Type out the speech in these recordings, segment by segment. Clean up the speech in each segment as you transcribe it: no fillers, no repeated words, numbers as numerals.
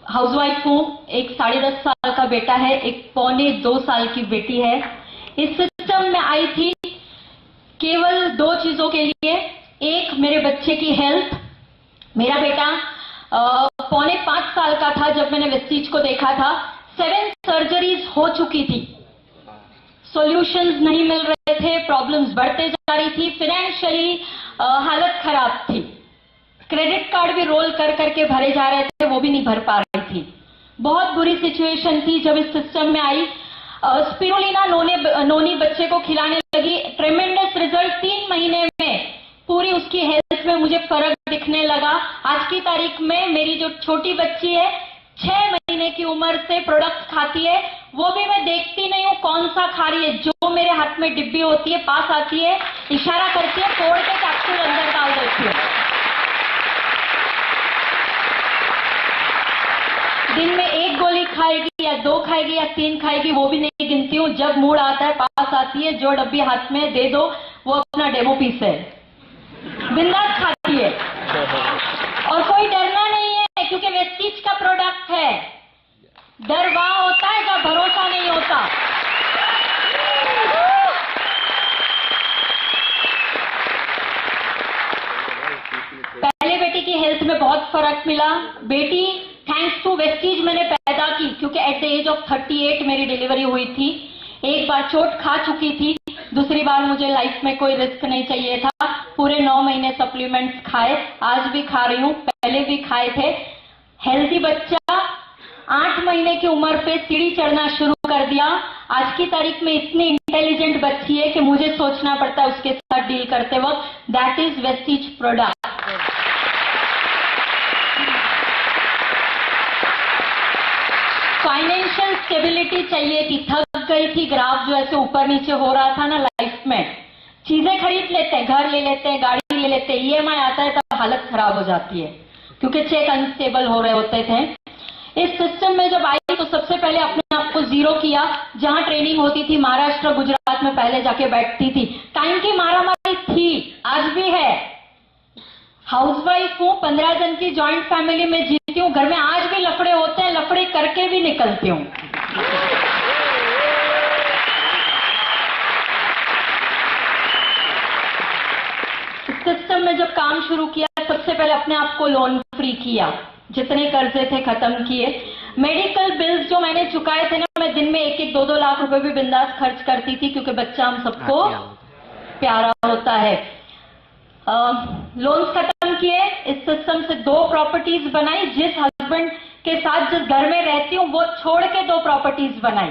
Housewife हूँ। एक 10.5 साल का बेटा है, एक 1.25 साल की बेटी है। इस सिस्टम में आई थी केवल 2 चीजों के लिए। एक, मेरे बच्चे की हेल्थ। मेरा बेटा 4.25 साल का था जब मैंने वेस्टीज को देखा था। 7 सर्जरीज हो चुकी थी, सॉल्यूशंस नहीं मिल रहे थे, प्रॉब्लम्स बढ़ते जा रही थी, फाइनेंशियली हालत खराब थी। क्रेडिट कार्ड भी रोल कर करके भरे जा रहे थे, वो भी नहीं भर पा रही थी। बहुत बुरी सिचुएशन थी। जब इस सिस्टम में आई, स्पिरुलिना नोनी बच्चे को खिलाने लगी। ट्रेमेंडस रिजल्ट 3 महीने में पूरी उसकी हेल्थ में मुझे फर्क दिखने लगा। आज की तारीख में मेरी जो छोटी बच्ची है 6 महीने की उम्र से प्रोडक्ट खाती है। वो भी मैं देखती नहीं हूँ कौन सा खा रही है, जो मेरे हाथ में डिब्बी होती है पास आती है, इशारा करती है, तोड़ के कैप्सूल अंदर डाल देती है। दिन में 1 गोली खाएगी या 2 खाएगी या 3 खाएगी, वो भी नहीं गिनती हूँ। जब मूड आता है पास आती है, जो डब्बी हाथ में दे दो वो अपना डेमो पीस है, बिंदास खाती है। और कोई डरना नहीं है, क्योंकि वेस्टीज का प्रोडक्ट है। डर वहां होता है जब भरोसा नहीं होता। पहले बेटी की हेल्थ में बहुत फर्क मिला। बेटी थैंक्स टू वेस्टीज मैंने पैदा की, क्योंकि एट द एज ऑफ 38 मेरी डिलीवरी हुई थी। एक बार चोट खा चुकी थी, दूसरी बार मुझे लाइफ में कोई रिस्क नहीं चाहिए था। पूरे 9 महीने सप्लीमेंट्स खाए, आज भी खा रही हूँ, पहले भी खाए थे। हेल्दी बच्चा 8 महीने की उम्र पे सीढ़ी चढ़ना शुरू कर दिया। आज की तारीख में इतनी इंटेलिजेंट बच्ची है कि मुझे सोचना पड़ता है उसके साथ डील करते वक्त। That is Vestige product. Financial stability चाहिए थी, थक गई थी। ग्राफ जो ऐसे ऊपर नीचे हो रहा था ना लाइफ में। चीजें खरीद लेते हैं, घर ले लेते हैं, गाड़ी ले लेते हैं, ईएमआई आता है तब हालत खराब हो जाती है, क्योंकि चेक अनस्टेबल हो रहे होते थे। इस सिस्टम में जब आई तो सबसे पहले अपने आप को जीरो किया। जहां ट्रेनिंग होती थी महाराष्ट्र गुजरात में पहले जाके बैठती थी। टाइम की मारामारी थी, आज भी है। हाउसवाइफ हूँ, 15 जन की जॉइंट फैमिली में जीती हूँ। घर में आज भी लफड़े होते हैं, लफड़े करके भी निकलती हूँ। सिस्टम में जब काम शुरू किया, सबसे पहले अपने आप को लोन फ्री किया, जितने कर्जे थे खत्म किए। मेडिकल बिल्स जो मैंने चुकाए थे ना, मैं दिन में 1-1, 2-2 लाख रुपए भी बिंदास खर्च करती थी, क्योंकि बच्चा हम सबको प्यारा होता है। लोन्स खत्म किए। इस सिस्टम से 2 प्रॉपर्टीज बनाई। जिस हस्बैंड के साथ जिस घर में रहती हूँ वो छोड़ के 2 प्रॉपर्टीज बनाई।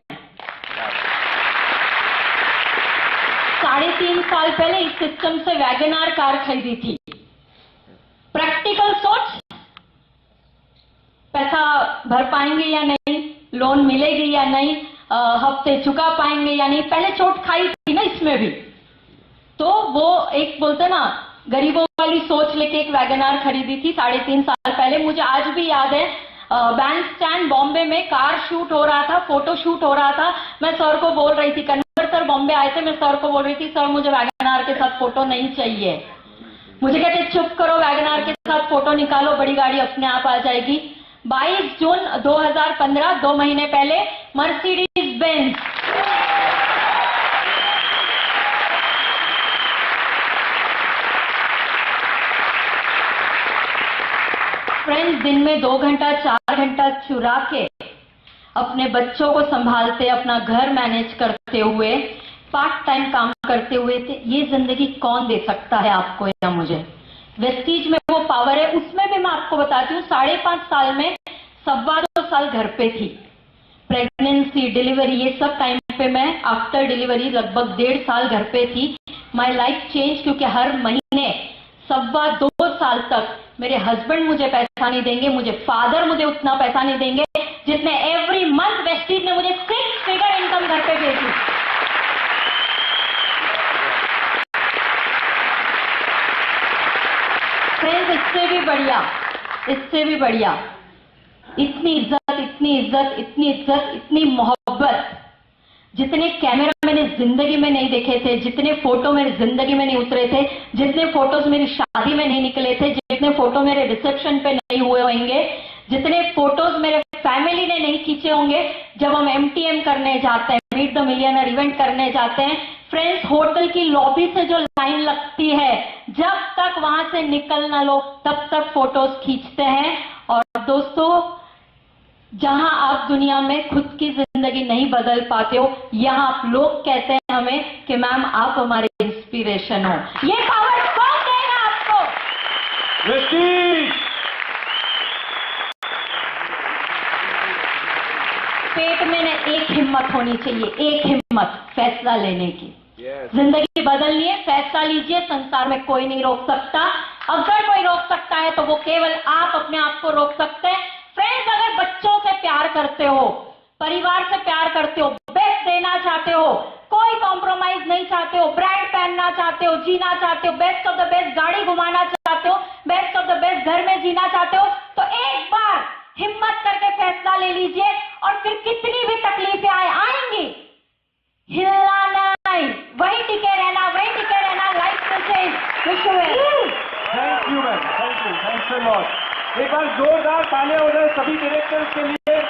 3.5 साल पहले इस सिस्टम से वैगनार कार खरीदी थी। प्रैक्टिकल सोच, पैसा भर पाएंगे या नहीं, लोन मिलेगी या नहीं, हफ्ते चुका पाएंगे या नहीं। पहले चोट खाई थी ना इसमें भी, तो वो एक बोलते ना गरीबों वाली सोच लेके एक वैगनार खरीदी थी 3.5 साल पहले। मुझे आज भी याद है, बैंड स्टैंड बॉम्बे में कार शूट हो रहा था, फोटो शूट हो रहा था। मैं सर को बोल रही थी, कन्वर सर बॉम्बे आए थे, मैं सर को बोल रही थी सर मुझे वैगनार के साथ फोटो नहीं चाहिए। मुझे कहते चुप करो, वैगनार के साथ फोटो निकालो, बड़ी गाड़ी अपने आप आ जाएगी। 22 जून 2015, 2 महीने पहले, मर्सिडीज बेंज। फ्रेंड्स, दिन में 2 घंटा 4 घंटा चुरा के अपने बच्चों को संभालते, अपना घर मैनेज करते हुए, पार्ट टाइम काम करते हुए थे। ये जिंदगी कौन दे सकता है आपको या मुझे? वेस्टीज में वो पावर है। उसमें भी मैं आपको बताती हूँ, 5.5 साल में 2.25 साल घर पे थी। प्रेगनेंसी, डिलीवरी, ये सब टाइम पे मैं आफ्टर डिलीवरी लगभग 1.5 साल घर पे थी। माई लाइफ चेंज, क्योंकि हर महीने 2.25 साल तक मेरे हस्बैंड मुझे पैसा नहीं देंगे, मुझे फादर मुझे उतना पैसा नहीं देंगे जितने एवरी मंथ वेस्टीज ने मुझे 6 फिगर इनकम घर पे भेजी। फ्रेंड्स, इससे भी बढ़िया इतनी इज्जत, इतनी इज्जत, इतनी इज्जत, इतनी मोहब्बत जितने कैमरा मैंने जिंदगी में नहीं देखे थे, जितने फोटो मेरी जिंदगी में नहीं उतरे थे, जितने फोटोज मेरी शादी में नहीं निकले थे, जितने फोटो मेरे रिसेप्शन पे नहीं हुए होंगे, जितने फोटोज मेरे फैमिली ने नहीं खींचे होंगे। जब हम MTM करने जाते हैं, मीट द मिलियनर इवेंट करने जाते हैं, फ्रेंड्स होटल की लॉबी से जो लाइन लगती है, जब तक वहां से निकल ना लो तब तक फोटोज खींचते हैं। और दोस्तों, जहां आप दुनिया में खुद की जिंदगी नहीं बदल पाते हो, यहां आप लोग कहते हैं हमें कि मैम आप हमारे इंस्पिरेशन हो। ये पावर कौन देगा आपको? पेट में ना एक हिम्मत होनी चाहिए, एक हिम्मत फैसला लेने की। जिंदगी बदलनी है, फैसला लीजिए, संसार में कोई नहीं रोक सकता। अगर कोई रोक सकता है तो वो केवल आप अपने आप को रोक सकते हैं। फ्रेंड्स, अगर बच्चों से प्यार करते हो, परिवार से प्यार करते हो, बेस्ट देना चाहते हो, कोई कॉम्प्रोमाइज नहीं चाहते हो, ब्रांड पहनना चाहते हो, जीना चाहते हो, बेस्ट ऑफ द बेस्ट गाड़ी घुमाना चाहते हो, बेस्ट ऑफ द बेस्ट घर में जीना चाहते हो, तो एक बार हिम्मत करके फैसला ले लीजिए। और फिर कितनी भी तकलीफें आएंगी, हिलना नहीं, वही टिके रहना, वही टिके रहना। लाइफ में change. Thank you ma'am, thanks a lot. एक बार जोरदार तालियां हो जाए सभी डायरेक्टर्स के लिए,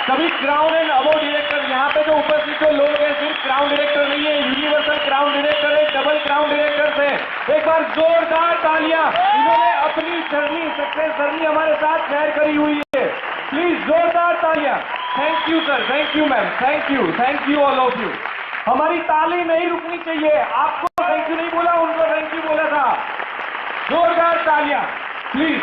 सभी क्राउन एंड अवार्ड डायरेक्टर। यहाँ पे जो उपस्थित जो लोग हैं सिर्फ क्राउन डायरेक्टर नहीं है, यूनिवर्सल क्राउन डायरेक्टर है, डबल क्राउन डायरेक्टर्स है। एक बार जोरदार तालियां। इन्होंने अपनी जर्नी, सक्सेस जर्नी हमारे साथ शेयर करी हुई है। प्लीज जोरदार तालियां। Thank you sir, thank you ma'am, thank you all of you. हमारी ताली नहीं रुकनी चाहिए। आपको थैंक यू नहीं बोला, उनको थैंक यू बोला था। जोरदार तालियां प्लीज।